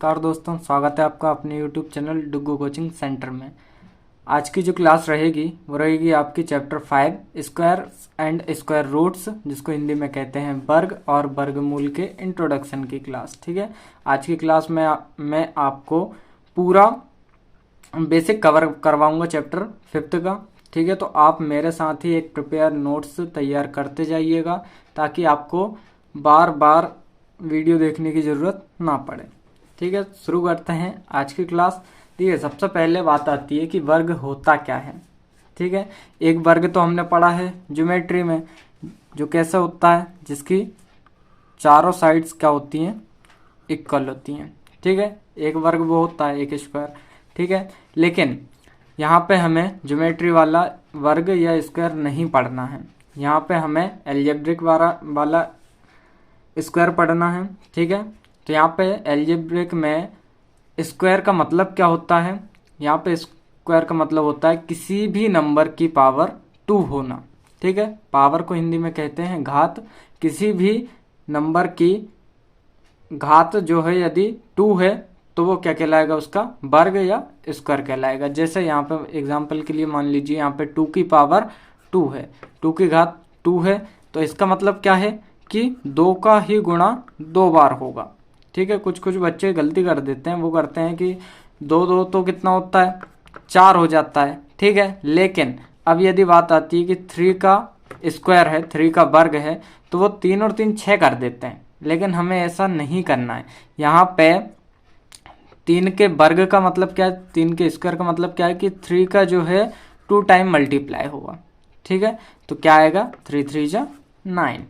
नमस्कार दोस्तों, स्वागत है आपका अपने YouTube channel Duggu coaching centre में। आज की जो क्लास रहेगी वो रहेगी आपकी chapter 5 square and square roots, जिसको हिंदी में कहते हैं वर्ग और वर्गमूल के इंट्रोडक्शन की क्लास। ठीक है, आज की क्लास में मैं आपको पूरा बेसिक कवर करवाऊंगा चैप्टर 5 का। ठीक है, तो आप मेरे साथ ही एक प्रिपेयर नोट्स तैयार करते जाइएगा ताकि आपको बार बार वीडियो देखने की ज़रूरत ना पड़े। ठीक है, शुरू करते हैं आज की क्लास। ठीक है, सबसे पहले बात आती है कि वर्ग होता क्या है। ठीक है, एक वर्ग तो हमने पढ़ा है ज्योमेट्री में, जो कैसा होता है, जिसकी चारों साइड्स क्या होती हैं, इक्वल होती हैं। ठीक है, एक वर्ग वो होता है, एक स्क्वायर। ठीक है, लेकिन यहाँ पे हमें ज्योमेट्री वाला वर्ग या स्क्वायर नहीं पढ़ना है। यहाँ पे हमें एल्जेब्रिक वाला स्क्वायर पढ़ना है। ठीक है, तो यहाँ पे एल्जेब्रिक में स्क्वायर का मतलब क्या होता है, यहाँ पे स्क्वायर का मतलब होता है किसी भी नंबर की पावर 2 होना। ठीक है, पावर को हिंदी में कहते हैं घात। किसी भी नंबर की घात जो है यदि 2 है तो वो क्या कहलाएगा, उसका वर्ग या स्क्वायर कहलाएगा। जैसे यहाँ पे एग्जांपल के लिए मान लीजिए यहाँ पे 2 की पावर 2 है, 2 की घात 2 है, तो इसका मतलब क्या है कि 2 का ही गुणा 2 बार होगा। ठीक है, कुछ बच्चे गलती कर देते हैं, वो करते हैं कि 2 तो कितना होता है, 4 हो जाता है। ठीक है, लेकिन अब यदि बात आती है कि 3 का स्क्वायर है, 3 का वर्ग है, तो वो 3 और 3 6 कर देते हैं। लेकिन हमें ऐसा नहीं करना है। यहाँ पे 3 के वर्ग का मतलब क्या है, 3 के स्क्वायर का मतलब क्या है कि 3 का जो है 2 टाइम मल्टीप्लाई होगा। ठीक है, तो क्या आएगा, 3 3 जा 9।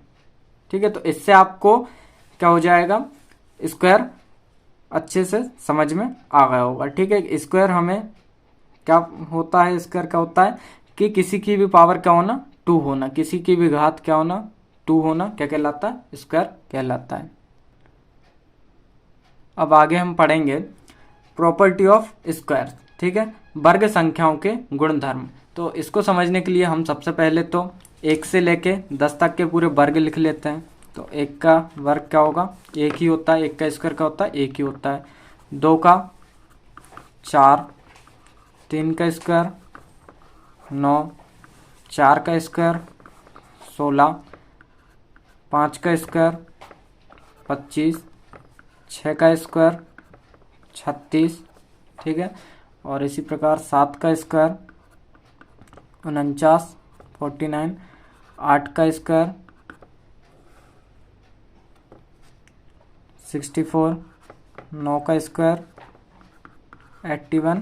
ठीक है, तो इससे आपको क्या हो जाएगा, स्क्वायर अच्छे से समझ में आ गया होगा। ठीक है, स्क्वायर हमें क्या होता है, स्क्वायर क्या होता है कि किसी की भी पावर क्या होना, 2 होना, किसी की भी घात क्या होना, 2 होना, क्या कहलाता है, स्क्वायर कहलाता है। अब आगे हम पढ़ेंगे प्रॉपर्टी ऑफ स्क्वायर। ठीक है, वर्ग संख्याओं के गुणधर्म। तो इसको समझने के लिए हम सबसे पहले तो 1 से लेके 10 तक के पूरे वर्ग लिख लेते हैं। तो 1 का वर्ग क्या होगा, 1 ही होता है। 1 का स्क्वायर क्या होता है, 1 ही होता है। 2 का 4, 3 का स्क्वायर 9, 4 का स्क्वायर 16, 5 का स्क्वायर 25, 6 का स्क्वायर 36। ठीक है, और इसी प्रकार 7 का स्क्वायर 49 49, 8 का स्क्वायर 64, 9 का स्क्वायर 81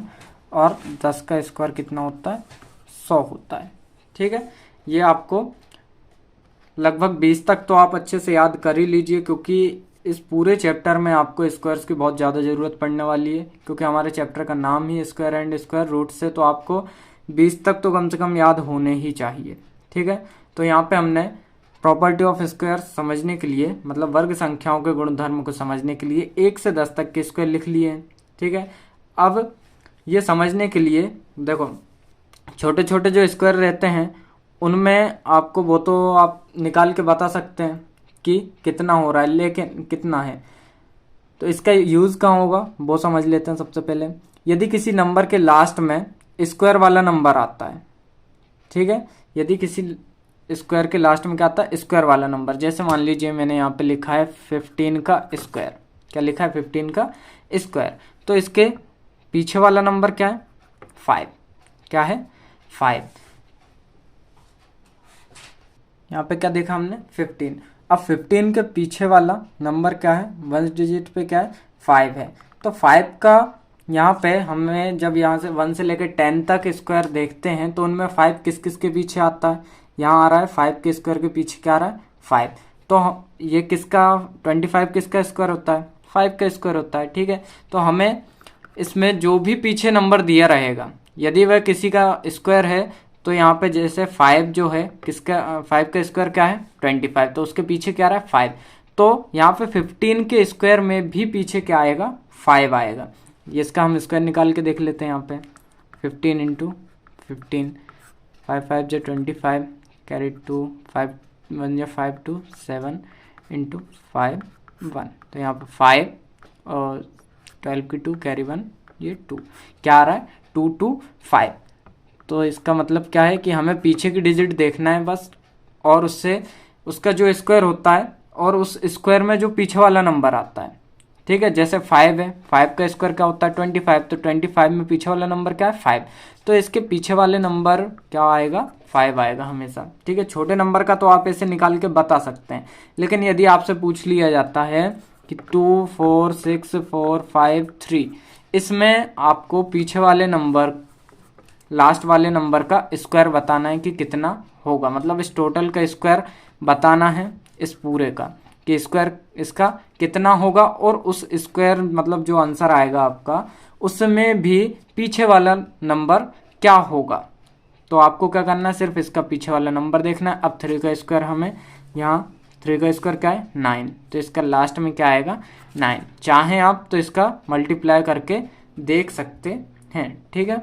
और 10 का स्क्वायर कितना होता है, 100 होता है। ठीक है, ये आपको लगभग 20 तक तो आप अच्छे से याद कर ही लीजिए, क्योंकि इस पूरे चैप्टर में आपको स्क्वायर्स की बहुत ज़्यादा ज़रूरत पड़ने वाली है, क्योंकि हमारे चैप्टर का नाम ही स्क्वायर एंड स्क्वायर रूट्स है। तो आपको 20 तक तो कम से कम याद होने ही चाहिए। ठीक है, तो यहाँ पे हमने प्रॉपर्टी ऑफ स्क्वायर समझने के लिए, मतलब वर्ग संख्याओं के गुणधर्म को समझने के लिए 1 से 10 तक के स्क्वायर लिख लिए हैं। ठीक है, अब ये समझने के लिए देखो, छोटे छोटे जो स्क्वायर रहते हैं उनमें आपको वो तो आप निकाल के बता सकते हैं कि कितना हो रहा है, लेकिन कितना है, तो इसका यूज़ कहाँ होगा वो समझ लेते हैं। सबसे पहले यदि किसी नंबर के लास्ट में स्क्वायर वाला नंबर आता है, ठीक है, यदि किसी स्क्वायर के लास्ट में क्या आता है, स्क्वायर वाला नंबर, जैसे मान लीजिए मैंने यहाँ पे लिखा है 15 का स्क्वायर, क्या लिखा है, 15 का स्क्वायर, तो इसके पीछे वाला नंबर क्या है, 5, क्या है, 5। यहाँ पे क्या देखा हमने, 15। अब 15 के पीछे वाला नंबर क्या है, 1 डिजिट पे क्या है, 5 है। तो 5 का यहाँ पे हमें जब यहाँ से 1 से लेकर 10 तक स्क्वायर देखते हैं तो उनमें 5 किस किस के पीछे आता है, यहाँ आ रहा है 5 के स्क्वायर के पीछे क्या आ रहा है, 5। तो ये किसका 25 किसका स्क्वायर होता है, 5 का स्क्वायर होता है। ठीक है, तो हमें इसमें जो भी पीछे नंबर दिया रहेगा, यदि वह किसी का स्क्वायर है, तो यहाँ पे जैसे 5 जो है किसका, 5 का स्क्वायर क्या है, 25, तो उसके पीछे क्या आ रहा है, 5। तो यहाँ पे 15 के स्क्वायर में भी पीछे क्या आएगा, 5 आएगा। इसका हम स्क्वायर निकाल के देख लेते हैं। यहाँ पे 15 इंटू 15, 5 5 जो 25, कैरी 2, 5 1 जो 5 2 7 इंटू 5 1, तो यहाँ पे 5 और 12 की 2 कैरी 1, ये 2 क्या आ रहा है 2 2 5। तो इसका मतलब क्या है कि हमें पीछे की डिजिट देखना है बस, और उससे उसका जो स्क्वायर होता है और उस स्क्वायर में जो पीछे वाला नंबर आता है, ठीक है। जैसे 5 है, 5 का स्क्वायर क्या होता है 25, तो 25 में पीछे वाला नंबर क्या है 5, तो इसके पीछे वाले नंबर क्या आएगा 5 आएगा हमेशा, ठीक है। छोटे नंबर का तो आप ऐसे निकाल के बता सकते हैं, लेकिन यदि आपसे पूछ लिया जाता है कि 2 4 6 4 5 3, इसमें आपको पीछे वाले नंबर लास्ट वाले नंबर का स्क्वायर बताना है कि कितना होगा, मतलब इस टोटल का स्क्वायर बताना है इस पूरे का कि स्क्वायर इसका कितना होगा, और उस स्क्वायर मतलब जो आंसर आएगा आपका उसमें भी पीछे वाला नंबर क्या होगा। तो आपको क्या करना है, सिर्फ इसका पीछे वाला नंबर देखना है। अब 3 का स्क्वायर हमें यहाँ 3 का स्क्वायर क्या है 9, तो इसका लास्ट में क्या आएगा 9। चाहें आप तो इसका मल्टीप्लाई करके देख सकते हैं, ठीक है।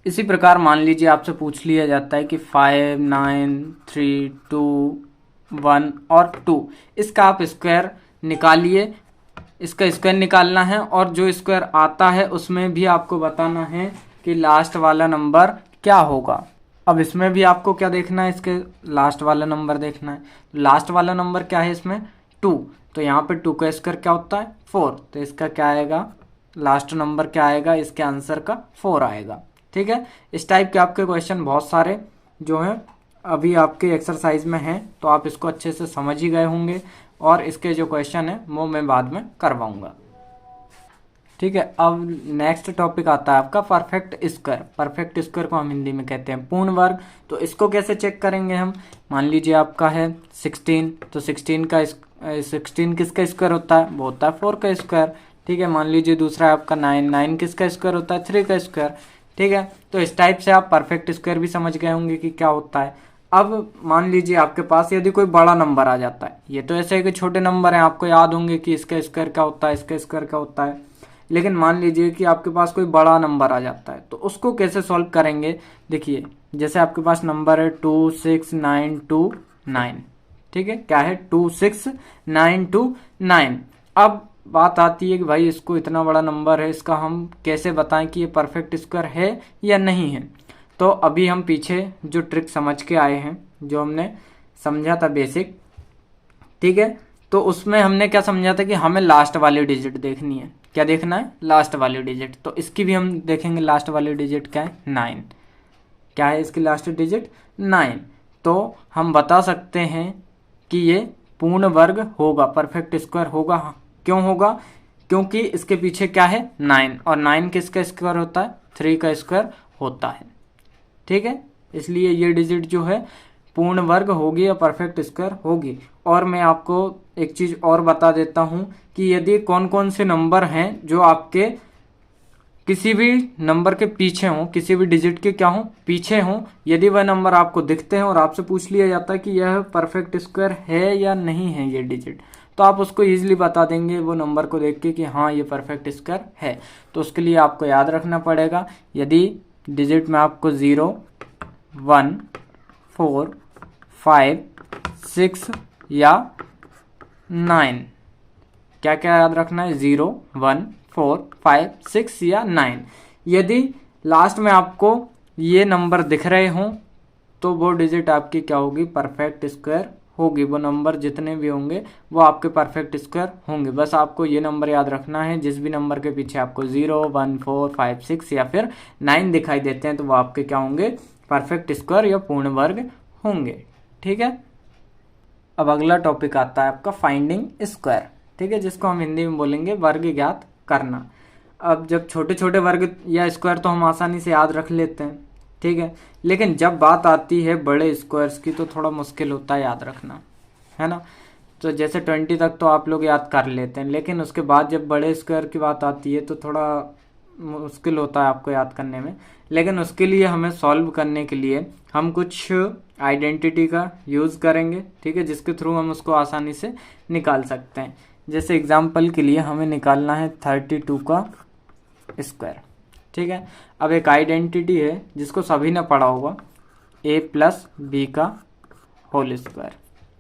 इसी प्रकार मान लीजिए आपसे पूछ लिया जाता है कि 5 9 3 2 1 और 2, इसका आप स्क्वायर निकालिए, इसका स्क्वायर निकालना है, और जो स्क्वायर आता है उसमें भी आपको बताना है कि लास्ट वाला नंबर क्या होगा। अब इसमें भी आपको क्या देखना है, इसके लास्ट वाला नंबर देखना है। लास्ट वाला नंबर क्या है इसमें 2, तो यहाँ पे 2 का स्क्वायर क्या होता है 4, तो इसका क्या आएगा लास्ट नंबर क्या आएगा, इसके आंसर का 4 आएगा, ठीक है। इस टाइप के आपके क्वेश्चन बहुत सारे जो हैं अभी आपके एक्सरसाइज में हैं, तो आप इसको अच्छे से समझ ही गए होंगे, और इसके जो क्वेश्चन है वो मैं बाद में करवाऊंगा, ठीक है। अब नेक्स्ट टॉपिक आता है आपका परफेक्ट स्क्वायर। परफेक्ट स्क्वायर को हम हिंदी में कहते हैं पूर्ण वर्ग। तो इसको कैसे चेक करेंगे हम, मान लीजिए आपका है 16, तो 16 किसका स्क्वायर होता है, वो होता है 4 का स्क्वायर, ठीक है। मान लीजिए दूसरा है आपका 9 किसका स्क्वायर होता है 3 का स्क्वायर, ठीक है। तो इस टाइप से आप परफेक्ट स्क्वायर भी समझ गए होंगे कि क्या होता है। अब मान लीजिए आपके पास यदि कोई बड़ा नंबर आ जाता है, ये तो ऐसे है कि छोटे नंबर हैं, आपको याद होंगे कि इसका स्क्वायर क्या होता है, इसका स्क्वायर क्या होता है, लेकिन मान लीजिए कि आपके पास कोई बड़ा नंबर आ जाता है, तो उसको कैसे सॉल्व करेंगे। देखिए जैसे आपके पास नंबर है 2 6 9 2 9, ठीक है, क्या है 2 6 9 2 9। अब बात आती है कि भाई इसको इतना बड़ा नंबर है, इसका हम कैसे बताएं कि ये परफेक्ट स्क्वायर है या नहीं है। तो अभी हम पीछे जो ट्रिक समझ के आए हैं, जो हमने समझा था बेसिक, ठीक है, तो उसमें हमने क्या समझा था कि हमें लास्ट वाली डिजिट देखनी है। क्या देखना है, लास्ट वाली डिजिट। तो इसकी भी हम देखेंगे, लास्ट वाली डिजिट क्या है 9, क्या है इसकी लास्ट डिजिट 9। तो हम बता सकते हैं कि ये पूर्ण वर्ग होगा, परफेक्ट स्क्वायर होगा। क्यों होगा, क्योंकि इसके पीछे क्या है 9, और 9 किसका स्क्वायर होता है 3 का स्क्वायर होता है, ठीक है। इसलिए ये डिजिट जो है पूर्ण वर्ग होगी या परफेक्ट स्क्वायर होगी। और मैं आपको एक चीज और बता देता हूं कि यदि कौन कौन से नंबर हैं जो आपके किसी भी नंबर के पीछे हों, किसी भी डिजिट के क्या हों पीछे हों, यदि वह नंबर आपको दिखते हैं और आपसे पूछ लिया जाता है कि यह परफेक्ट स्क्वायर है या नहीं है ये डिजिट, तो आप उसको इजीली बता देंगे वो नंबर को देख के कि हाँ ये परफेक्ट स्क्वायर है। तो उसके लिए आपको याद रखना पड़ेगा, यदि डिजिट में आपको 0 1 4 5 6 या 9, क्या क्या याद रखना है 0 1 4 5 6 या 9। यदि लास्ट में आपको ये नंबर दिख रहे हों तो वो डिजिट आपकी क्या होगी, परफेक्ट स्क्वायर होगी। वो नंबर जितने भी होंगे वो आपके परफेक्ट स्क्वायर होंगे। बस आपको ये नंबर याद रखना है, जिस भी नंबर के पीछे आपको 0 1 4 5 6 या फिर 9 दिखाई देते हैं तो वो आपके क्या होंगे, परफेक्ट स्क्वायर या पूर्ण वर्ग होंगे, ठीक है। अब अगला टॉपिक आता है आपका फाइंडिंग स्क्वायर, ठीक है, जिसको हम हिंदी में बोलेंगे वर्ग ज्ञात करना। अब जब छोटे छोटे वर्ग या स्क्वायर तो हम आसानी से याद रख लेते हैं, ठीक है, लेकिन जब बात आती है बड़े स्क्वायर्स की तो थोड़ा मुश्किल होता है याद रखना, है ना। तो जैसे 20 तक तो आप लोग याद कर लेते हैं, लेकिन उसके बाद जब बड़े स्क्वायर की बात आती है तो थोड़ा मुश्किल होता है आपको याद करने में। लेकिन उसके लिए हमें सॉल्व करने के लिए हम कुछ आइडेंटिटी का यूज़ करेंगे, ठीक है, जिसके थ्रू हम उसको आसानी से निकाल सकते हैं। जैसे एग्जाम्पल के लिए हमें निकालना है 32 का स्क्वायर, ठीक है। अब एक आइडेंटिटी है जिसको सभी ने पढ़ा होगा, a प्लस बी का होल स्क्वायर,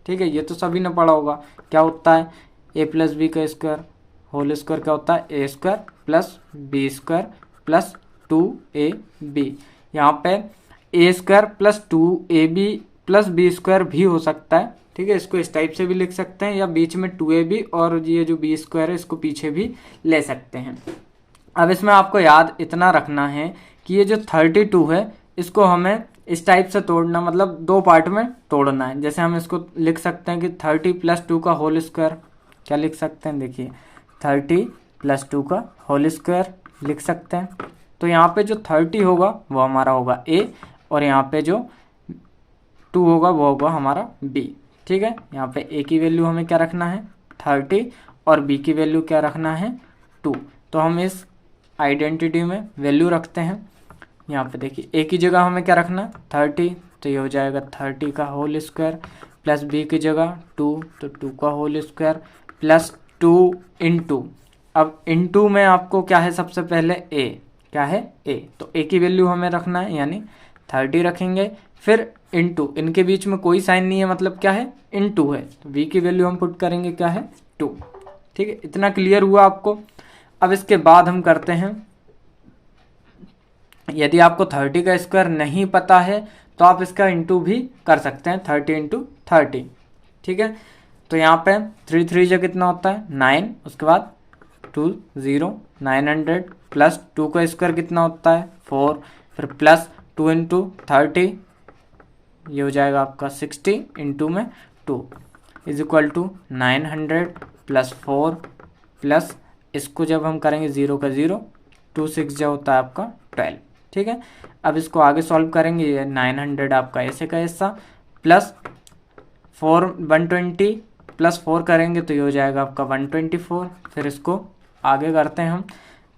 ठीक है, ये तो सभी ने पढ़ा होगा। क्या होता है a प्लस बी का स्क्वायर होल स्क्वायर क्या होता है, A square plus B square plus 2ab। यहाँ पे A square plus 2ab plus B square भी हो सकता है, ठीक है, इसको इस टाइप से भी लिख सकते हैं, या बीच में 2ab और ये जो बी स्क्वायर है इसको पीछे भी ले सकते हैं। अब इसमें आपको याद इतना रखना है कि ये जो 32 है इसको हमें इस टाइप से तोड़ना, मतलब दो पार्ट में तोड़ना है। जैसे हम इसको लिख सकते हैं कि 30 + 2 का होल स्क्वायर, क्या लिख सकते हैं, देखिए 30 + 2 का होल स्क्वायर लिख सकते हैं। तो यहाँ पे जो 30 होगा वो हमारा होगा a, और यहाँ पे जो 2 होगा वो होगा हमारा b, ठीक है। यहाँ पे a की वैल्यू हमें क्या रखना है 30 और b की वैल्यू क्या रखना है 2। तो हम इस आइडेंटिटी में वैल्यू रखते हैं। यहाँ पे देखिए a की जगह हमें क्या रखना है 30, तो ये हो जाएगा 30 का होल स्क्वायर प्लस b की जगह 2, तो 2 का होल स्क्वायर प्लस 2 इंटू, अब इंटू में आपको क्या है सबसे पहले a, क्या है a, तो a की वैल्यू हमें रखना है यानी 30 रखेंगे, फिर इंटू, इनके बीच में कोई साइन नहीं है मतलब क्या है इंटू है, तो v की वैल्यू हम पुट करेंगे क्या है 2, ठीक है। इतना क्लियर हुआ आपको। अब इसके बाद हम करते हैं, यदि आपको 30 का स्क्वायर नहीं पता है तो आप इसका इंटू भी कर सकते हैं, 30 × 30, ठीक है। तो यहाँ पे 3 3 जो कितना होता है 9, उसके बाद 2 0 900 प्लस 2 का स्क्वायर कितना होता है 4, फिर प्लस 2 × 30, ये हो जाएगा आपका 60 इंटू में 2 is equal to 900 plus 4 plus इसको जब हम करेंगे 0 का 0, 2 6 जो होता है आपका 12, ठीक है। अब इसको आगे सॉल्व करेंगे, ये 900 आपका ऐसे का ऐसा प्लस 4 120 प्लस 4 करेंगे तो ये हो जाएगा आपका 124, फिर इसको आगे करते हैं हम,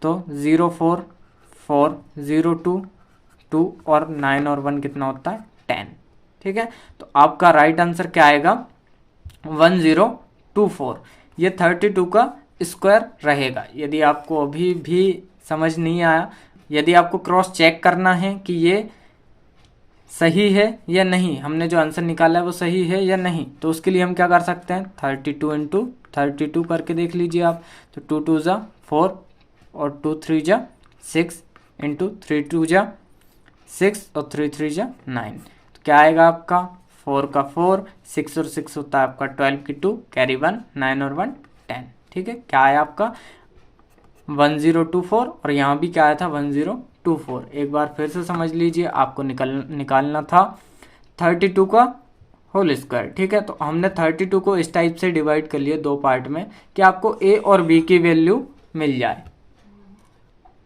तो 0 4 4 0 2 2 और 9 और 1 कितना होता है 10, ठीक है। तो आपका राइट आंसर क्या आएगा 1024। ये 32 का स्क्वायर रहेगा। यदि आपको अभी भी समझ नहीं आया, यदि आपको क्रॉस चेक करना है कि ये सही है या नहीं, हमने जो आंसर निकाला है वो सही है या नहीं, तो उसके लिए हम क्या कर सकते हैं 32 × 32 करके देख लीजिए आप। तो 2 2 = 4 और 2 3 = 6 इंटू 3 2 = 6 और 3 3 = 9। तो क्या आएगा आपका 4 का 4, 6 और 6 होता है आपका 12 की 2, कैरी 1, 9 और 1 10, ठीक है। क्या आया आपका 1024, और यहाँ भी क्या आया था 1024। एक बार फिर से समझ लीजिए, आपको निकालना था 32 का होल स्क्वायर, ठीक है। तो हमने 32 को इस टाइप से डिवाइड कर लिया दो पार्ट में कि आपको a और b की वैल्यू मिल जाए।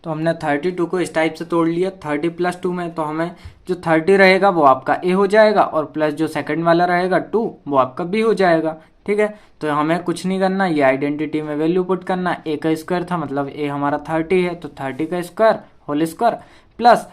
तो हमने 32 को इस टाइप से तोड़ लिया 30 + 2 में, तो हमें जो 30 रहेगा वो आपका a हो जाएगा और प्लस जो सेकंड वाला रहेगा 2 वो आपका b हो जाएगा, ठीक है। तो हमें कुछ नहीं करना, ये आइडेंटिटी में वैल्यू पुट करना। a का स्क्वायर था मतलब a हमारा 30 है, तो 30 का स्क्वायर होल स्क्वायर प्लस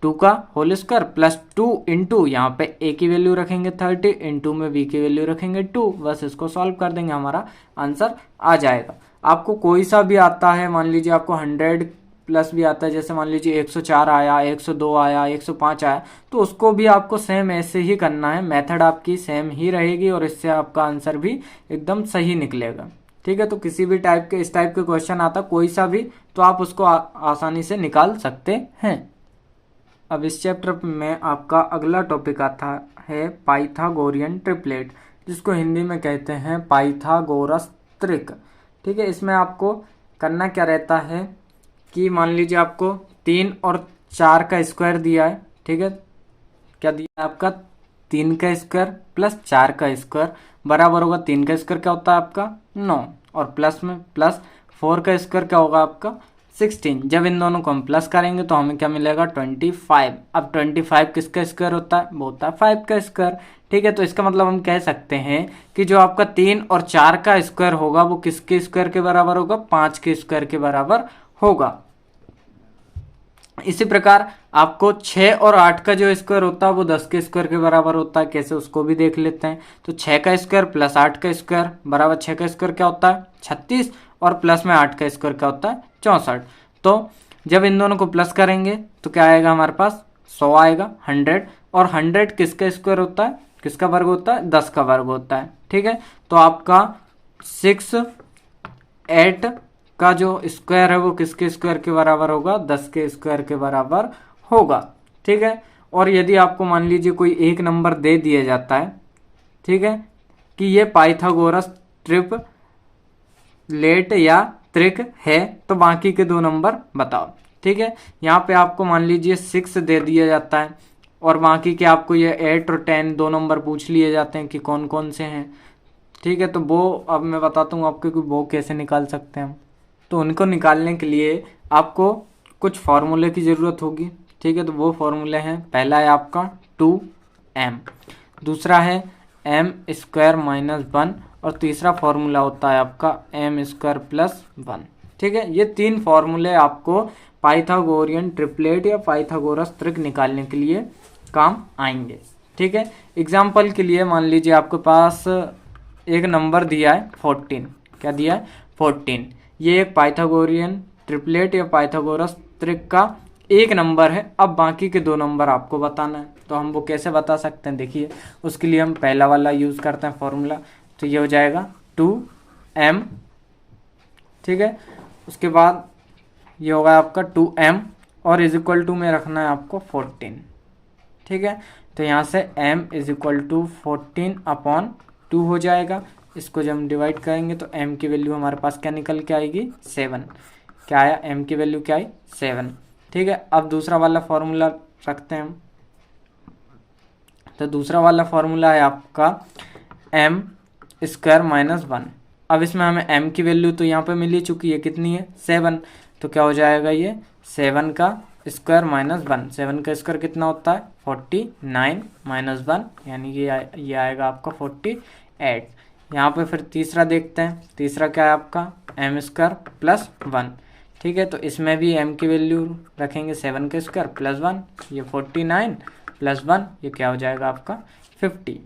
2 का होल स्क्वायर प्लस 2 इंटू, यहाँ पे a की वैल्यू रखेंगे 30, इंटू में b की वैल्यू रखेंगे 2, बस इसको सॉल्व कर देंगे, हमारा आंसर आ जाएगा। आपको कोई सा भी आता है, मान लीजिए आपको 100 प्लस भी आता है, जैसे मान लीजिए 104 आया, 102 आया, 105 आया, तो उसको भी आपको सेम ऐसे ही करना है, मेथड आपकी सेम ही रहेगी और इससे आपका आंसर भी एकदम सही निकलेगा, ठीक है। तो किसी भी टाइप के इस टाइप के क्वेश्चन आता कोई सा भी, तो आप उसको आसानी से निकाल सकते हैं। अब इस चैप्टर में आपका अगला टॉपिक आता है पाइथागोरियन ट्रिपलेट, जिसको हिंदी में कहते हैं पाइथागोरस त्रिक, ठीक है। इसमें आपको करना क्या रहता है कि मान लीजिए आपको 3 और 4 का स्क्वायर दिया है, ठीक है। क्या दिया है आपका 3 का स्क्वायर प्लस 4 का स्क्वायर बराबर होगा 3 का स्क्वायर क्या होता है आपका 9, और प्लस में प्लस 4 का स्क्वायर क्या होगा आपका 16। जब इन दोनों को हम प्लस करेंगे तो हमें क्या मिलेगा 25। अब 25 किसका स्क्वायर होता है, वो होता है 5 का स्क्वायर, ठीक है। तो इसका मतलब हम कह सकते हैं कि जो आपका 3 और 4 का स्क्वायर होगा वो किसके स्क्वायर के बराबर होगा 5 के स्क्वायर के बराबर होगा। इसी प्रकार आपको 6 और 8 का जो स्क्वायर होता है वो 10 के स्क्वायर के बराबर होता है, कैसे उसको भी देख लेते हैं। तो 6 का स्क्वायर प्लस 8 का स्क्वायर बराबर 6 का स्क्वायर क्या होता है 36, और प्लस में 8 का स्क्वायर क्या होता है 64। तो जब इन दोनों को प्लस करेंगे तो क्या आएगा हमारे पास 100 आएगा 100, और 100 किसका स्क्वायर होता है, किसका वर्ग होता है 10 का वर्ग होता है, ठीक है। तो आपका 6 8 उसका जो स्क्वायर है वो किसके स्क्वायर के बराबर होगा, 10 के स्क्वायर के बराबर होगा। ठीक है, और यदि आपको मान लीजिए कोई एक नंबर दे दिया जाता है, ठीक है, कि ये पाइथागोरस ट्रिपलेट या त्रिक है, तो बाकी के दो नंबर बताओ। ठीक है, यहाँ पे आपको मान लीजिए 6 दे दिया जाता है और बाकी के आपको ये 8 और 10 दो नंबर पूछ लिए जाते हैं कि कौन कौन से हैं। ठीक है, तो वो अब मैं बताता हूँ आपको कि वो कैसे निकाल सकते हैं हम। तो उनको निकालने के लिए आपको कुछ फार्मूले की ज़रूरत होगी। ठीक है, तो वो फार्मूले हैं, पहला है आपका 2m, दूसरा है m² - 1 और तीसरा फार्मूला होता है आपका m² + 1। ठीक है, ये तीन फार्मूले आपको पाइथागोरियन ट्रिपलेट या पाइथागोरस त्रिक निकालने के लिए काम आएंगे। ठीक है, एग्जाम्पल के लिए मान लीजिए आपके पास एक नंबर दिया है 14। क्या दिया है, 14। ये एक पाइथागोरियन ट्रिपलेट या पाइथागोरस त्रिक का एक नंबर है। अब बाकी के दो नंबर आपको बताना है, तो हम वो कैसे बता सकते हैं, देखिए उसके लिए हम पहला वाला यूज़ करते हैं फॉर्मूला। तो ये हो जाएगा 2m। ठीक है, उसके बाद ये होगा आपका 2m और इज इक्वल टू में रखना है आपको 14। ठीक है, तो यहाँ से m = 14/2 हो जाएगा। इसको जब हम डिवाइड करेंगे तो m की वैल्यू हमारे पास क्या निकल के आएगी, 7। क्या आया, m की वैल्यू क्या आई, 7। ठीक है, अब दूसरा वाला फॉर्मूला रखते हैं हम। तो दूसरा वाला फॉर्मूला है आपका m² - 1। अब इसमें हमें m की वैल्यू तो यहाँ पे मिल ही चुकी है, कितनी है, 7। तो क्या हो जाएगा, ये 7 का स्क्वायर - 1। 7 का स्क्वायर कितना होता है, 49 - 1 यानी कि ये आएगा आपका 48। यहाँ पे फिर तीसरा देखते हैं, तीसरा क्या है आपका m² + 1। ठीक है, तो इसमें भी m की वैल्यू रखेंगे 7 का स्क्वायर + 1, ये 49 + 1 ये क्या हो जाएगा आपका 50।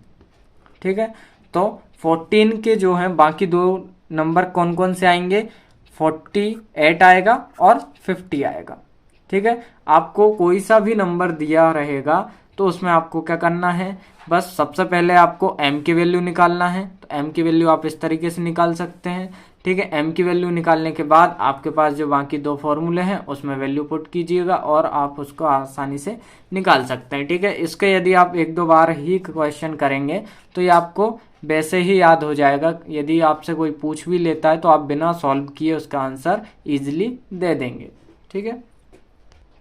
ठीक है, तो 14 के जो हैं बाकी दो नंबर कौन कौन से आएंगे, 48 आएगा और 50 आएगा। ठीक है, आपको कोई सा भी नंबर दिया रहेगा तो उसमें आपको क्या करना है, बस सबसे पहले आपको m की वैल्यू निकालना है। तो m की वैल्यू आप इस तरीके से निकाल सकते हैं। ठीक है, m की वैल्यू निकालने के बाद आपके पास जो बाकी दो फॉर्मूले हैं उसमें वैल्यू पुट कीजिएगा और आप उसको आसानी से निकाल सकते हैं। ठीक है, इसके यदि आप एक दो बार ही क्वेश्चन करेंगे तो ये आपको वैसे ही याद हो जाएगा। यदि आपसे कोई पूछ भी लेता है तो आप बिना सॉल्व किए उसका आंसर ईजिली दे देंगे। ठीक है,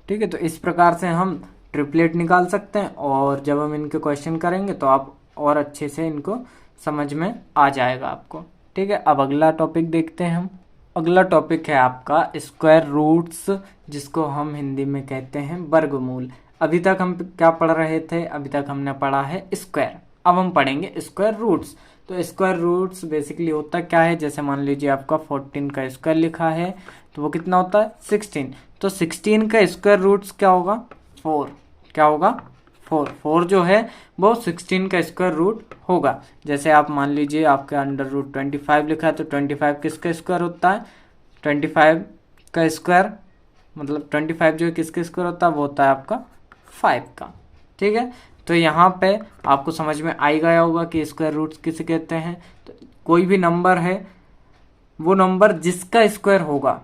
ठीक है, तो इस प्रकार से हम ट्रिपलेट निकाल सकते हैं और जब हम इनके क्वेश्चन करेंगे तो आप और अच्छे से इनको समझ में आ जाएगा आपको। ठीक है, अब अगला टॉपिक देखते हैं हम। अगला टॉपिक है आपका स्क्वायर रूट्स, जिसको हम हिंदी में कहते हैं वर्गमूल। अभी तक हम क्या पढ़ रहे थे, अभी तक हमने पढ़ा है स्क्वायर, अब हम पढ़ेंगे स्क्वायर रूट्स। तो स्क्वायर रूट्स बेसिकली होता क्या है, जैसे मान लीजिए आपका 14 का स्क्वायर लिखा है तो वो कितना होता है, 16। तो 16 का स्क्वायर रूट्स क्या होगा, 4। क्या होगा, 4। 4 जो है वो 16 का स्क्वायर रूट होगा। जैसे आप मान लीजिए आपके √25 लिखा है तो 25 किसका स्क्वायर होता है, 25 का स्क्वायर मतलब 25 जो है किसका स्क्वायर होता है, वो होता है आपका 5 का। ठीक है, तो यहाँ पे आपको समझ में आ गया होगा कि स्क्वायर रूट्स किसे कहते हैं। तो कोई भी नंबर है, वो नंबर जिसका स्क्वायर होगा,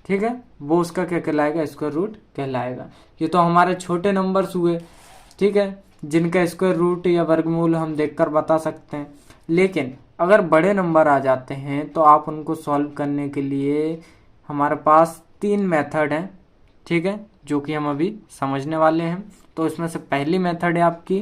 ठीक है, वो उसका क्या कहलाएगा, स्क्वायर रूट कहलाएगा। ये तो हमारे छोटे नंबर्स हुए, ठीक है, जिनका स्क्वायर रूट या वर्गमूल हम देखकर बता सकते हैं। लेकिन अगर बड़े नंबर आ जाते हैं तो आप उनको सॉल्व करने के लिए हमारे पास 3 मेथड हैं। ठीक है, जो कि हम अभी समझने वाले हैं। तो इसमें से पहली मेथड है आपकी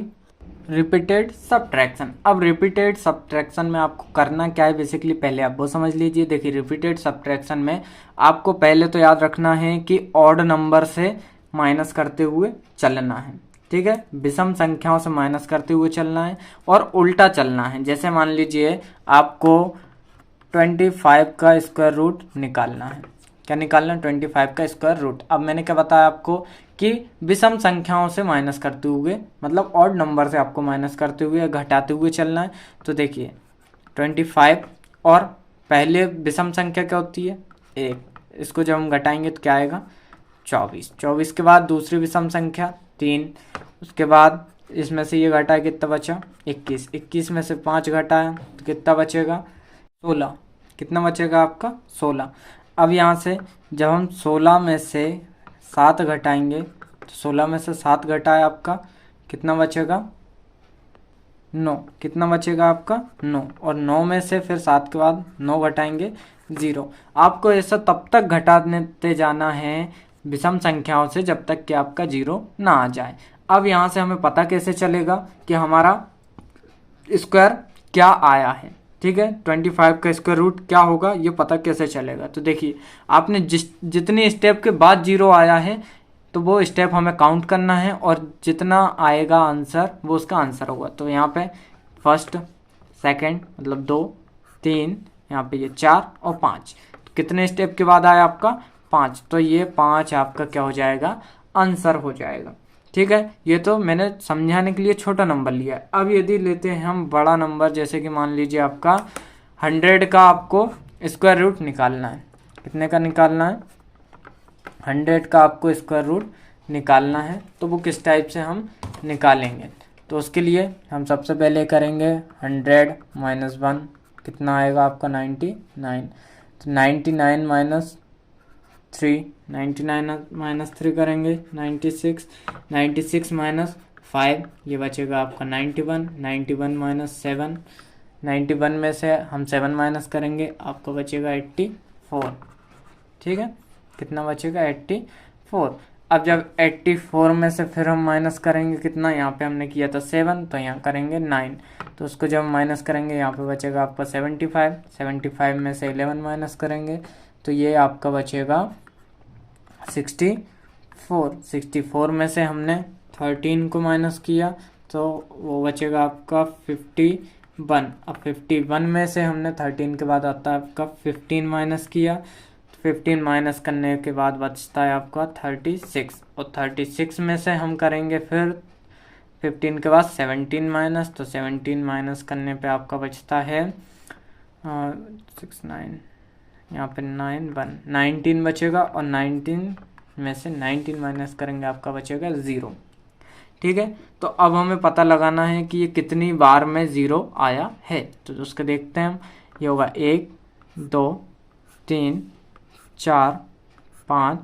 रिपीटेड सब्ट्रैक्शन। अब रिपीटेड सब्ट्रैक्शन में आपको करना क्या है, बेसिकली पहले आप वो समझ लीजिए। देखिए, रिपीटेड सब्ट्रैक्शन में आपको पहले तो याद रखना है कि ऑड नंबर से माइनस करते हुए चलना है। ठीक है, विषम संख्याओं से माइनस करते हुए चलना है और उल्टा चलना है। जैसे मान लीजिए आपको 25 का स्क्वायर रूट निकालना है। क्या निकालना है, 25 का स्क्वायर रूट। अब मैंने क्या बताया आपको कि विषम संख्याओं से माइनस करते हुए, मतलब ऑड नंबर से आपको माइनस करते हुए घटाते हुए चलना है। तो देखिए 25 और पहले विषम संख्या क्या होती है, 1, इसको जब हम घटाएंगे तो क्या आएगा, 24। 24 के बाद दूसरी विषम संख्या 3, उसके बाद इसमें से ये घटा कितना बचा, 21। 21 में से 5 घटाया तो कितना बचेगा, 16। कितना बचेगा आपका, 16। अब यहाँ से जब हम 16 में से 7 घटाएंगे तो 16 में से 7 घटाए आपका कितना बचेगा 9। कितना बचेगा आपका 9। और 9 में से फिर 7 के बाद 9 घटाएंगे 0। आपको ऐसा तब तक घटाते जाना है विषम संख्याओं से जब तक कि आपका 0 ना आ जाए। अब यहाँ से हमें पता कैसे चलेगा कि हमारा स्क्वायर क्या आया है। ठीक है, 25 का स्क्वायर रूट क्या होगा ये पता कैसे चलेगा। तो देखिए आपने जितने स्टेप के बाद 0 आया है तो वो स्टेप हमें काउंट करना है और जितना आएगा आंसर वो उसका आंसर होगा। तो यहाँ पे फर्स्ट सेकंड मतलब 2 3, यहाँ पे ये 4 और 5। तो कितने स्टेप के बाद आया आपका 5, तो ये 5 आपका क्या हो जाएगा आंसर हो जाएगा। ठीक है, ये तो मैंने समझाने के लिए छोटा नंबर लिया है। अब यदि लेते हैं हम बड़ा नंबर, जैसे कि मान लीजिए आपका 100 का आपको स्क्वायर रूट निकालना है। कितने का निकालना है 100 का आपको स्क्वायर रूट निकालना है। तो वो किस टाइप से हम निकालेंगे, तो उसके लिए हम सबसे पहले करेंगे 100 माइनस 1 कितना आएगा आपका 99। तो 99 माइनस 3, 99 माइनस 3 करेंगे 96, 96 माइनस 5 ये बचेगा आपका 91, 91 माइनस 7, 91 में से हम 7 माइनस करेंगे आपको बचेगा 84। ठीक है, कितना बचेगा 84। अब जब 84 में से फिर हम माइनस करेंगे कितना, यहाँ पे हमने किया था 7 तो यहाँ करेंगे 9, तो उसको जब माइनस करेंगे यहाँ पे बचेगा आपका 75, 75 में से 11 माइनस करेंगे तो ये आपका बचेगा 64, 64 में से हमने 13 को माइनस किया तो वो बचेगा आपका 51। अब 51 में से हमने 13 के बाद आता है आपका 15 माइनस किया, 15 माइनस करने के बाद बचता है आपका 36, और 36 में से हम करेंगे फिर 15 के बाद 17 माइनस, तो 17 माइनस करने पे आपका बचता है 6 9, यहाँ पे 9 1 19 बचेगा, और 19 में से 19 माइनस करेंगे आपका बचेगा 0। ठीक है, तो अब हमें पता लगाना है कि ये कितनी बार में 0 आया है। तो उसको देखते हैं हम, ये होगा 1 2 3 4 5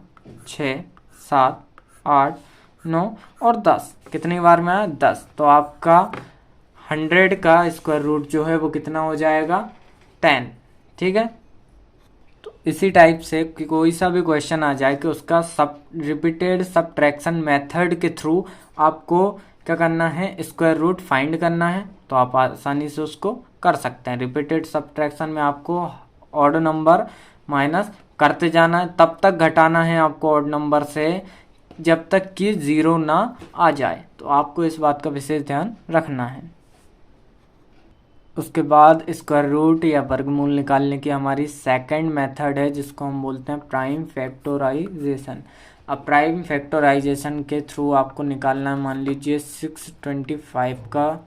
6 7 8 9 और 10। कितनी बार में आया 10। तो आपका 100 का स्क्वायर रूट जो है वो कितना हो जाएगा 10। ठीक है, तो इसी टाइप से कि कोई सा भी क्वेश्चन आ जाए कि उसका रिपीटेड सबट्रैक्शन मेथड के थ्रू आपको क्या करना है स्क्वायर रूट फाइंड करना है, तो आप आसानी से उसको कर सकते हैं। रिपीटेड सबट्रैक्शन में आपको ऑड नंबर माइनस करते जाना है, तब तक घटाना है आपको ऑड नंबर से जब तक कि 0 ना आ जाए। तो आपको इस बात का विशेष ध्यान रखना है। उसके बाद स्क्वायर रूट या वर्गमूल निकालने की हमारी सेकंड मेथड है जिसको हम बोलते हैं प्राइम फैक्टराइजेशन। अब प्राइम फैक्टराइजेशन के थ्रू आपको निकालना है, मान लीजिए 625 का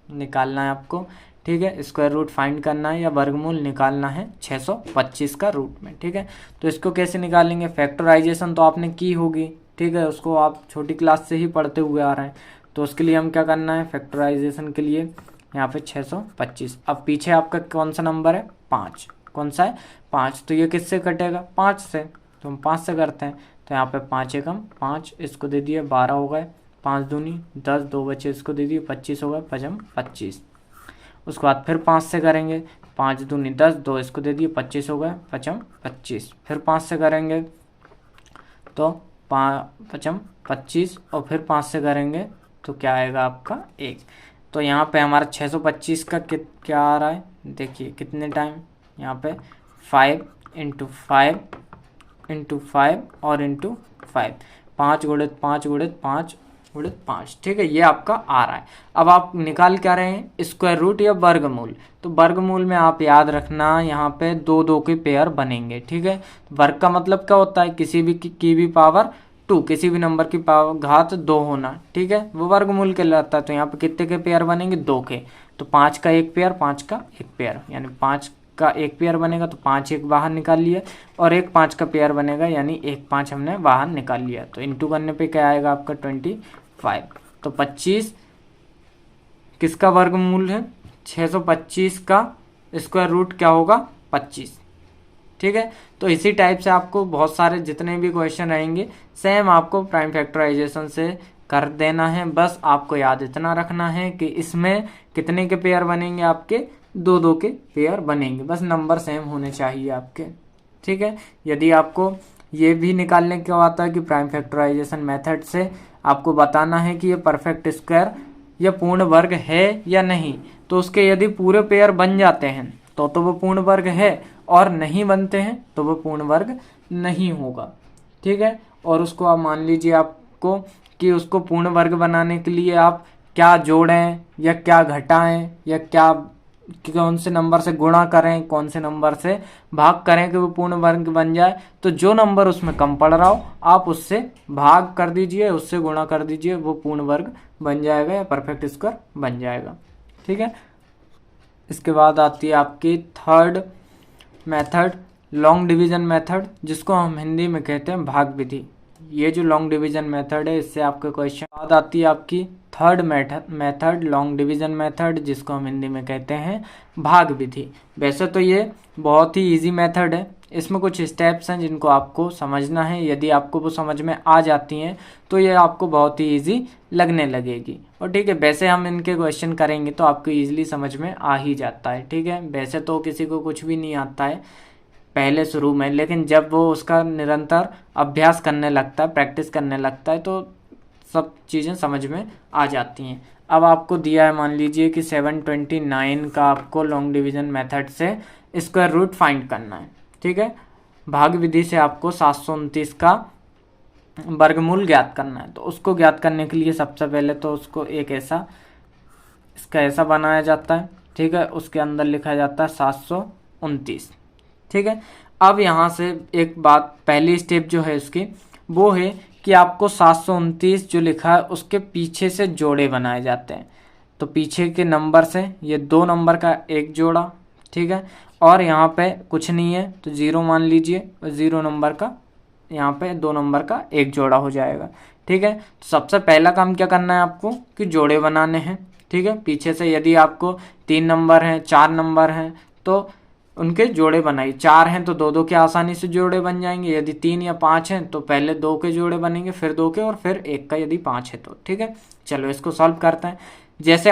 निकालना है आपको। ठीक है, स्क्वायर रूट फाइंड करना है या वर्गमूल निकालना है 625 का रूट में। ठीक है, तो इसको कैसे निकालेंगे, फैक्टराइजेशन तो आपने की होगी। ठीक है, उसको आप छोटी क्लास से ही पढ़ते हुए आ रहे हैं। तो उसके लिए हम क्या करना है, फैक्टराइजेशन के लिए यहाँ पे 625। अब पीछे आपका कौन सा नंबर है 5, कौन सा है 5, तो ये किससे कटेगा 5 से, तो हम 5 से करते हैं। तो यहाँ पे 5 एकम 5, इसको दे दिए 12 हो गए, 5 दूनी 10, 2 बचे इसको दे दिए 25 हो गए, 5 25। उसके बाद फिर 5 से करेंगे, 5 दूनी 10, 2 इसको दे दिए 25 हो गए, 5 25। फिर 5 से करेंगे तो 5 25, और फिर 5 से करेंगे तो क्या आएगा आपका 1। तो यहाँ पे हमारा 625 का क्या आ रहा है, देखिए कितने टाइम, यहाँ पे 5 × 5 × 5 और × 5, 5 गुणित 5 गुणित 5 गुणित 5। ठीक है, ये आपका आ रहा है। अब आप निकाल क्या रहे हैं, स्क्वायर रूट या वर्गमूल। तो वर्गमूल में आप याद रखना यहाँ पे 2 2 के पेयर बनेंगे। ठीक है, वर्ग का मतलब क्या होता है, किसी भी की भी पावर 2, किसी भी नंबर की घात 2 होना। ठीक है, वो वर्गमूल कहलाता है। तो यहाँ पे कितने के पेयर बनेंगे 2 के, तो 5 का एक पेयर, 5 का एक पेयर, यानी 5 का एक पेयर बनेगा तो 5 एक बाहर निकाल लिया, और एक 5 का पेयर बनेगा यानी 1 5 हमने बाहर निकाल लिया। तो इंटू करने पे क्या आएगा आपका 25। तो 25 किसका वर्गमूल है, 625 का स्क्वायर रूट क्या होगा 25। ठीक है। तो इसी टाइप से आपको बहुत सारे जितने भी क्वेश्चन रहेंगे सेम आपको प्राइम फैक्टराइजेशन से कर देना है। बस आपको याद इतना रखना है कि इसमें कितने के पेयर बनेंगे, आपके 2-2 के पेयर बनेंगे, बस नंबर सेम होने चाहिए आपके, ठीक है। यदि आपको ये भी निकालने का आता है कि प्राइम फैक्टराइजेशन मेथड से आपको बताना है कि ये परफेक्ट स्क्वायर या पूर्ण वर्ग है या नहीं, तो उसके यदि पूरे पेयर बन जाते हैं तो वो पूर्ण वर्ग है, और नहीं बनते हैं तो वो पूर्ण वर्ग नहीं होगा, ठीक है। और उसको आप मान लीजिए आपको कि उसको पूर्ण वर्ग बनाने के लिए आप क्या जोड़ें या क्या घटाएं या क्या कौन से नंबर से गुणा करें, कौन से नंबर से भाग करें कि वो पूर्ण वर्ग बन जाए। तो जो नंबर उसमें कम पड़ रहा हो आप उससे भाग कर दीजिए, उससे गुणा कर दीजिए, वो पूर्ण वर्ग बन जाएगा या परफेक्ट स्क्वायर बन जाएगा, ठीक है। इसके बाद आती है आपकी third method, long division method, जिसको हम हिंदी में कहते हैं भाग विधि। ये जो लॉन्ग डिवीजन मेथड है इससे आपके क्वेश्चन बाद आती है आपकी third method long division method, जिसको हम हिंदी में कहते हैं भाग विधि। वैसे तो ये बहुत ही इजी मेथड है, इसमें कुछ स्टेप्स हैं जिनको आपको समझना है। यदि आपको वो समझ में आ जाती हैं तो ये आपको बहुत ही इजी लगने लगेगी, और ठीक है, वैसे हम इनके क्वेश्चन करेंगे तो आपको इजीली समझ में आ ही जाता है, ठीक है। वैसे तो किसी को कुछ भी नहीं आता है पहले शुरू में, लेकिन जब वो उसका निरंतर अभ्यास करने लगता है, प्रैक्टिस करने लगता है, तो सब चीज़ें समझ में आ जाती हैं। अब आपको दिया है, मान लीजिए कि 729 का आपको लॉन्ग डिवीजन मेथड से स्क्वायर रूट फाइंड करना है, ठीक है। भाग विधि से आपको 729 का वर्गमूल ज्ञात करना है। तो उसको ज्ञात करने के लिए सबसे पहले तो उसको एक इसका ऐसा बनाया जाता है, ठीक है। उसके अंदर लिखा जाता है 729, ठीक है। अब यहाँ से एक बात, पहली स्टेप जो है उसकी वो है कि आपको 729 जो लिखा है उसके पीछे से जोड़े बनाए जाते हैं। तो पीछे के नंबर से ये 2 नंबर का एक जोड़ा, ठीक है, और यहाँ पे कुछ नहीं है तो 0 मान लीजिए, और 0 नंबर का यहाँ पे 2 नंबर का एक जोड़ा हो जाएगा, ठीक है। तो सबसे पहला काम क्या करना है आपको कि जोड़े बनाने हैं, ठीक है। पीछे से यदि आपको 3 नंबर हैं, 4 नंबर हैं तो उनके जोड़े बनाइए। 4 हैं तो 2-2 के आसानी से जोड़े बन जाएंगे। यदि 3 या 5 हैं तो पहले 2 के जोड़े बनेंगे, फिर 2 के, और फिर 1 का यदि 5 है तो, ठीक है। चलो इसको सॉल्व करते हैं। जैसे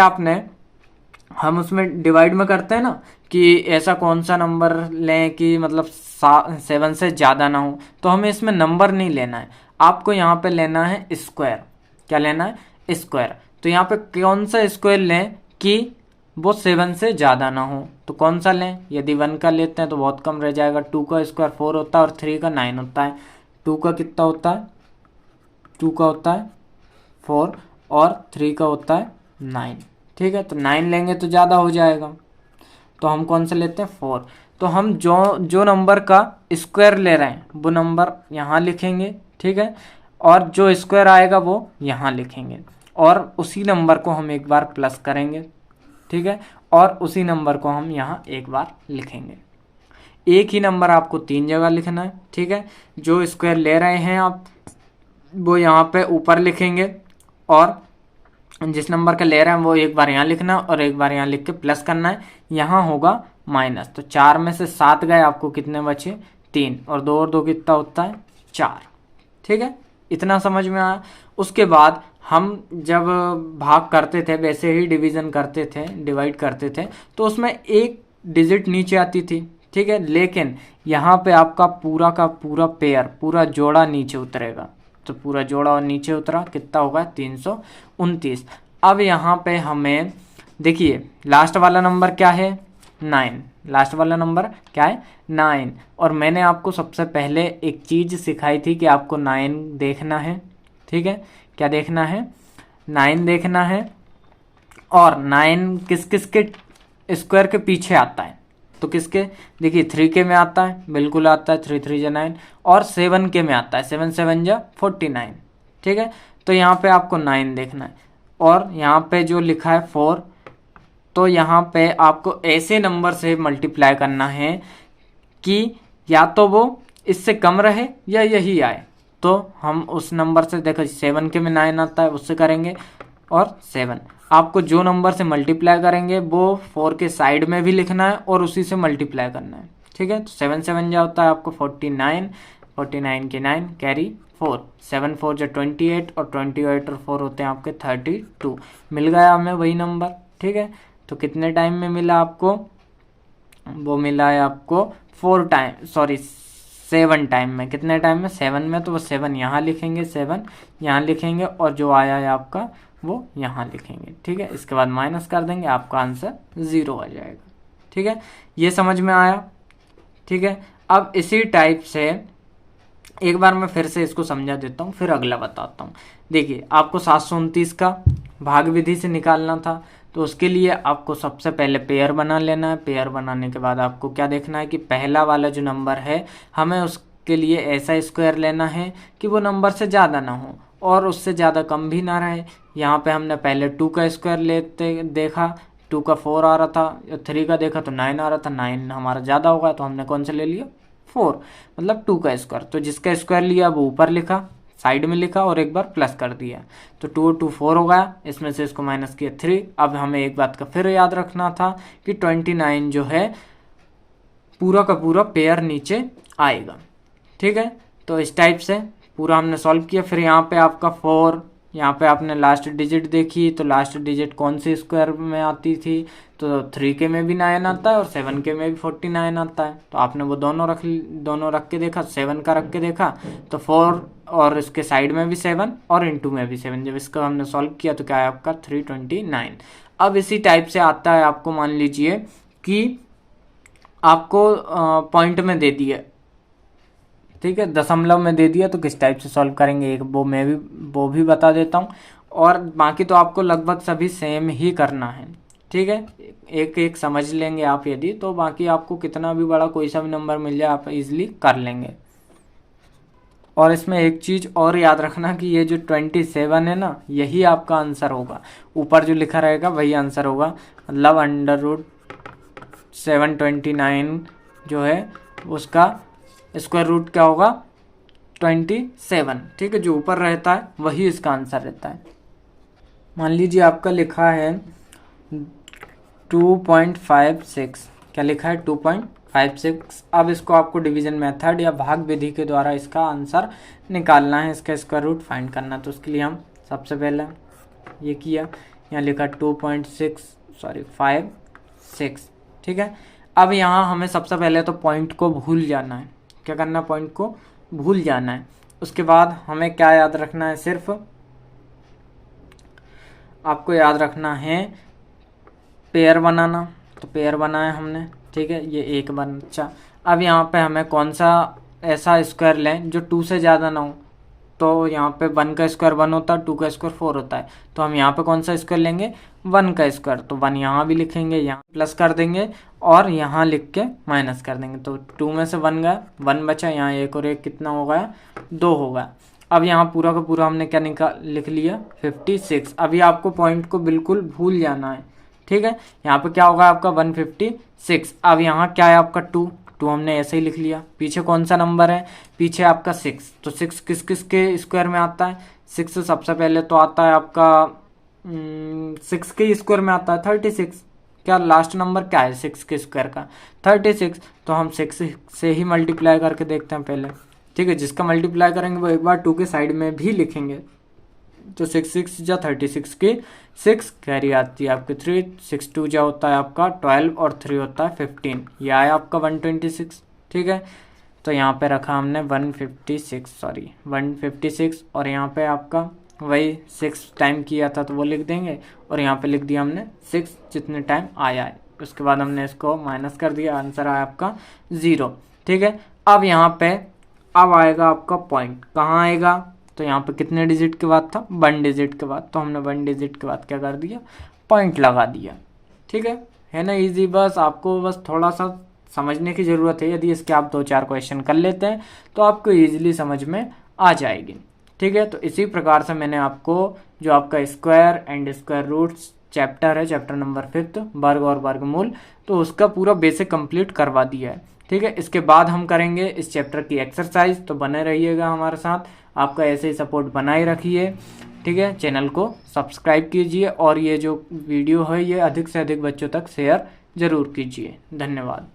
हम उसमें डिवाइड में करते हैं ना कि ऐसा कौन सा नंबर लें कि मतलब 7 से ज़्यादा ना हो, तो हमें इसमें नंबर नहीं लेना है, आपको यहाँ पे लेना है स्क्वायर। क्या लेना है? स्क्वायर। तो यहाँ पे कौन सा स्क्वायर लें कि वो 7 से ज़्यादा ना हो, तो कौन सा लें? यदि 1 का लेते हैं तो बहुत कम रह जाएगा। 2 का स्क्वायर 4 होता है और 3 का 9 होता है। 2 का कितना होता है? 2 का होता है 4 और 3 का होता है 9, ठीक है। तो 9 लेंगे तो ज़्यादा हो जाएगा, तो हम कौन सा लेते हैं? 4। तो हम जो नंबर का स्क्वायर ले रहे हैं वो नंबर यहाँ लिखेंगे, ठीक है, और जो स्क्वायर आएगा वो यहाँ लिखेंगे, और उसी नंबर को हम एक बार प्लस करेंगे, ठीक है, और उसी नंबर को हम यहाँ एक बार लिखेंगे। एक ही नंबर आपको 3 जगह लिखना है, ठीक है। जो स्क्वायर ले रहे हैं आप वो यहाँ पे ऊपर लिखेंगे, और जिस नंबर का ले रहे हैं वो एक बार यहाँ लिखना और एक बार यहाँ लिख के प्लस करना है। यहाँ होगा माइनस, तो 4 में से 7 गए, आपको कितने बचे? 3, और 2 और 2 कितना होता है? 4, ठीक है। इतना समझ में आया। उसके बाद हम जब भाग करते थे वैसे ही डिवीज़न करते थे, डिवाइड करते थे, तो उसमें एक डिजिट नीचे आती थी, ठीक है, लेकिन यहाँ पे आपका पूरा का पूरा पेयर, पूरा जोड़ा नीचे उतरेगा। तो पूरा जोड़ा और नीचे उतरा, कितना होगा? 329। अब यहाँ पे हमें देखिए लास्ट वाला नंबर क्या है? 9। लास्ट वाला नंबर क्या है? 9। और मैंने आपको सबसे पहले एक चीज़ सिखाई थी कि आपको 9 देखना है, ठीक है। क्या देखना है? 9 देखना है। और 9 किस किस के स्क्वायर के पीछे आता है? तो किसके? देखिए 3 के में आता है, बिल्कुल आता है, 3 3 जा 9, और 7 के में आता है, 7 7 जा 49, ठीक है। तो यहाँ पे आपको 9 देखना है, और यहाँ पे जो लिखा है 4, तो यहाँ पे आपको ऐसे नंबर से मल्टीप्लाई करना है कि या तो वो इससे कम रहे या यही आए। तो हम उस नंबर से, देखो 7 के में 9 आता है, उससे करेंगे, और 7 आपको जो नंबर से मल्टीप्लाई करेंगे वो 4 के साइड में भी लिखना है और उसी से मल्टीप्लाई करना है, ठीक है। तो 7 से 1 जा होता है आपको 49, 49 के 9 कैरी 4, 7 4 जो 28 और 28 और 4 होते हैं आपके 32। मिल गया हमें वही नंबर, ठीक है। तो कितने टाइम में मिला आपको, वो मिला है आपको 7 टाइम में। कितने टाइम में, 7 में। तो वो 7 यहाँ लिखेंगे, 7 यहाँ लिखेंगे और जो आया है आपका वो यहाँ लिखेंगे, ठीक है। इसके बाद माइनस कर देंगे, आपका आंसर 0 आ जाएगा, ठीक है। ये समझ में आया, ठीक है। अब इसी टाइप से एक बार मैं फिर से इसको समझा देता हूँ, फिर अगला बताता हूँ। देखिए, आपको 729 का भाग विधि से निकालना था, तो उसके लिए आपको सबसे पहले पेयर बना लेना है। पेयर बनाने के बाद आपको क्या देखना है कि पहला वाला जो नंबर है हमें उसके लिए ऐसा स्क्वायर लेना है कि वो नंबर से ज़्यादा ना हो और उससे ज़्यादा कम भी ना रहे। यहाँ पे हमने पहले 2 का स्क्वायर लेते देखा, 2 का 4 आ रहा था, 3 का देखा तो 9 आ रहा था, 9 हमारा ज़्यादा होगा तो हमने कौन सा ले लिया, 4, मतलब 2 का स्क्वायर। तो जिसका स्क्वायर लिया वो ऊपर लिखा, साइड में लिखा और एक बार प्लस कर दिया, तो 2 2 4 हो गया। इसमें से इसको माइनस किया 3। अब हमें एक बात का फिर याद रखना था कि 29 जो है पूरा का पूरा पेयर नीचे आएगा, ठीक है। तो इस टाइप से पूरा हमने सॉल्व किया। फिर यहाँ पे आपका 4, यहाँ पे आपने लास्ट डिजिट देखी, तो लास्ट डिजिट कौन सी स्क्वायर में आती थी, तो 3 के में भी 9 आता है और 7 के में भी 49 आता है। तो आपने वो दोनों रख के देखा, 7 का रख के देखा तो 4 और इसके साइड में भी 7 और इनटू में भी 7। जब इसका हमने सॉल्व किया तो क्या है आपका 329। अब इसी टाइप से आता है आपको, मान लीजिए कि आपको पॉइंट में दे दिया, ठीक है, दशमलव में दे दिया, तो किस टाइप से सॉल्व करेंगे एक वो भी बता देता हूँ। और बाकी तो आपको लगभग सभी सेम ही करना है, ठीक है। एक एक समझ लेंगे आप यदि, तो बाकी आपको कितना भी बड़ा कोई सा भी नंबर मिल जाए आप इजीली कर लेंगे। और इसमें एक चीज़ और याद रखना कि ये जो 27 है ना, यही आपका आंसर होगा। ऊपर जो लिखा रहेगा वही आंसर होगा, मतलब √729 जो है उसका स्क्वायर रूट क्या होगा, 27, ठीक है। जो ऊपर रहता है वही इसका आंसर रहता है। मान लीजिए आपका लिखा है 2.56, क्या लिखा है 2.56। अब इसको आपको डिवीजन मेथड या भाग विधि के द्वारा इसका आंसर निकालना है, इसका स्क्वायर रूट फाइंड करना है। तो उसके लिए हम सबसे पहले ये किया, यहाँ लिखा 2.56, ठीक है। अब यहाँ हमें सबसे पहले तो पॉइंट को भूल जाना है। क्या करना है, पॉइंट को भूल जाना है। उसके बाद हमें क्या याद रखना है, सिर्फ आपको याद रखना है पेयर बनाना। तो पेयर बनाया हमने, ठीक है, ये एक बचा। अब यहाँ पे हमें कौन सा ऐसा स्क्वायर लें जो 2 से ज़्यादा ना हो। तो यहाँ पे 1 का स्क्वायर 1 होता है, 2 का स्क्वायर 4 होता है। तो हम यहाँ पे कौन सा स्क्वायर लेंगे, 1 का स्क्वायर। तो 1 यहाँ भी लिखेंगे, यहाँ प्लस कर देंगे और यहाँ लिख के माइनस कर देंगे। तो 2 में से 1 गया, 1 बचा, यहाँ 1 और 1 कितना हो गया, 2 हो गया। अब यहाँ पूरा का पूरा हमने क्या लिख लिया, 56। अभी आपको पॉइंट को बिल्कुल भूल जाना है, ठीक है। यहाँ पे क्या होगा आपका 156। अब यहाँ क्या है आपका 2 हमने ऐसे ही लिख लिया। पीछे कौन सा नंबर है, पीछे आपका 6। तो 6 किस किस के स्क्वायर में आता है, 6 सबसे पहले तो आता है आपका 6 के स्क्वायर में आता है 36। क्या लास्ट नंबर क्या है 6 के स्क्वायर का, 36। तो हम 6 से ही मल्टीप्लाई करके देखते हैं पहले, ठीक है। जिसका मल्टीप्लाई करेंगे वो एक बार 2 के साइड में भी लिखेंगे। तो 6 6 जा 36 की 6 कैरी आती है आपकी 3, 6 2 जा होता है आपका 12 और 3 होता है 15। ये आया आपका 126, ठीक है। तो यहाँ पे रखा हमने 156 और यहाँ पे आपका वही 6 टाइम किया था तो वो लिख देंगे और यहाँ पे लिख दिया हमने 6 जितने टाइम आया है। उसके बाद हमने इसको माइनस कर दिया, आंसर आया आपका 0, ठीक है। अब यहाँ पे अब आएगा आपका पॉइंट, कहाँ आएगा, तो यहाँ पे कितने डिजिट के बाद था, 1 डिजिट के बाद। तो हमने 1 डिजिट के बाद क्या कर दिया, पॉइंट लगा दिया, ठीक है ना। इजी, बस आपको बस थोड़ा सा समझने की ज़रूरत है। यदि इसके आप 2-4 क्वेश्चन कर लेते हैं तो आपको ईजिली समझ में आ जाएगी, ठीक है। तो इसी प्रकार से मैंने आपको जो आपका square and square roots chapter है, चैप्टर नंबर 5 वर्ग और वर्गमूल, तो उसका पूरा बेसिक कंप्लीट करवा दिया है, ठीक है। इसके बाद हम करेंगे इस चैप्टर की एक्सरसाइज, तो बने रहिएगा हमारे साथ। आपका ऐसे ही सपोर्ट बनाए रखिए, ठीक है। चैनल को सब्सक्राइब कीजिए और ये जो वीडियो है ये अधिक से अधिक बच्चों तक शेयर ज़रूर कीजिए। धन्यवाद।